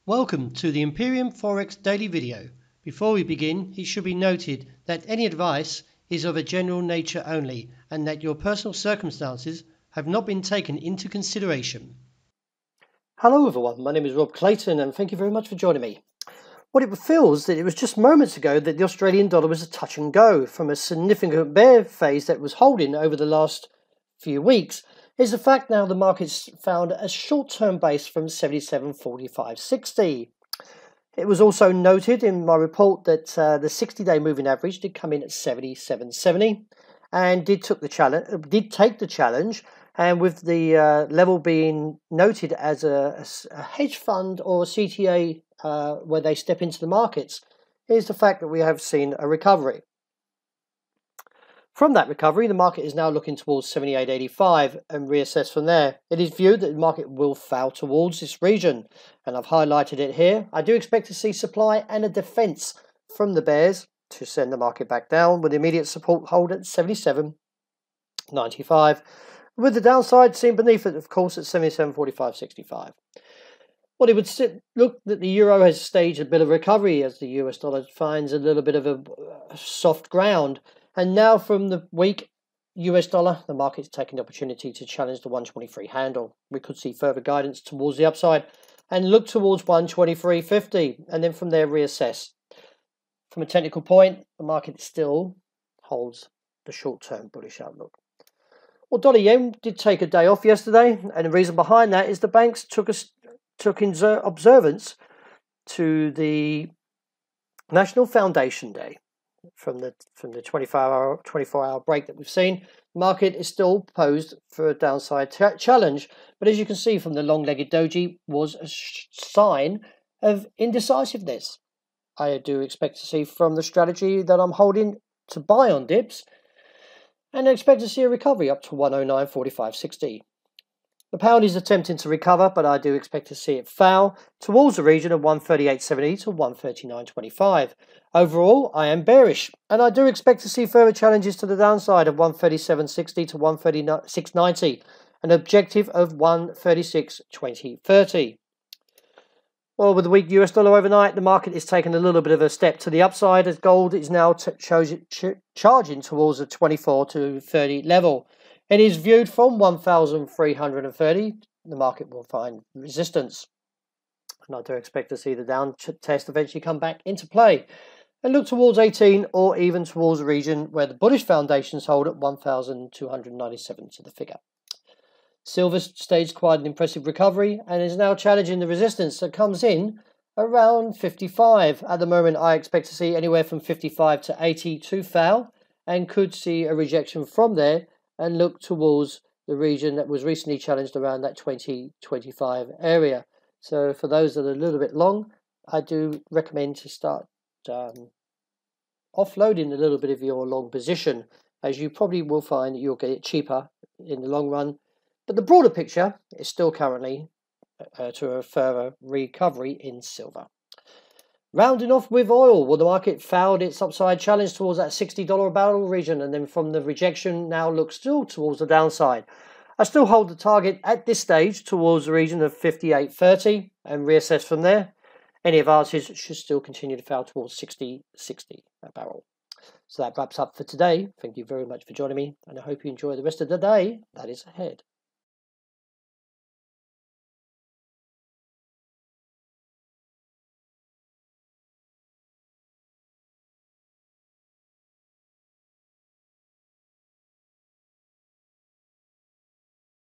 Welcome to the Imperium Forex daily video. Before we begin, it should be noted that any advice is of a general nature only and that your personal circumstances have not been taken into consideration. Hello everyone, my name is Rob Clayton and thank you very much for joining me. What it feels that it was just moments ago that the Australian dollar was a touch and go from a significant bear phase that was holding over the last few weeks is the fact now the market's found a short-term base from 77.4560. It was also noted in my report that the 60-day moving average did come in at 77.70 and did take the challenge, and with the level being noted as a hedge fund or a CTA where they step into the markets, is the fact that we have seen a recovery. From that recovery, the market is now looking towards 78.85 and reassess from there. It is viewed that the market will foul towards this region, and I've highlighted it here. I do expect to see supply and a defense from the bears to send the market back down, with immediate support hold at 77.95, with the downside seen beneath it, of course, at 77.4565. Well, it would look that the euro has staged a bit of recovery as the US dollar finds a little bit of a soft ground. And now from the weak US dollar, the market's taking the opportunity to challenge the 123 handle. We could see further guidance towards the upside and look towards 123.50 and then from there reassess. From a technical point, the market still holds the short-term bullish outlook. Well, dollar yen did take a day off yesterday, and the reason behind that is the banks took observance to the National Foundation Day. From the 24-hour break that we've seen, the market is still posed for a downside challenge, but as you can see from the long-legged doji was a sign of indecisiveness. I do expect to see from the strategy that I'm holding to buy on dips, and I expect to see a recovery up to 109.4560. The pound is attempting to recover, but I do expect to see it foul towards the region of 138.70 to 139.25. Overall, I am bearish, and I do expect to see further challenges to the downside of 137.60 to 136.90, an objective of 136.2030. Well, with the weak US dollar overnight, the market is taking a little bit of a step to the upside as gold is now charging towards the 24 to 30 level. It is viewed from 1,330. The market will find resistance. And I do expect to see the down test eventually come back into play and look towards 18 or even towards the region where the bullish foundations hold at 1,297 to the figure. Silver staged quite an impressive recovery and is now challenging the resistance that comes in around 55. At the moment, I expect to see anywhere from 55 to 80 to foul and could see a rejection from there and look towards the region that was recently challenged around that 20-25 area. So for those that are a little bit long, I do recommend to start offloading a little bit of your long position, as you probably will find that you'll get it cheaper in the long run. But the broader picture is still currently to a further recovery in silver. Rounding off with oil, well, the market fouled its upside challenge towards that $60 a barrel region, and then from the rejection now looks still towards the downside. I still hold the target at this stage towards the region of 58.30 and reassess from there. Any advances should still continue to foul towards 60.60 a barrel. So that wraps up for today. Thank you very much for joining me, and I hope you enjoy the rest of the day that is ahead.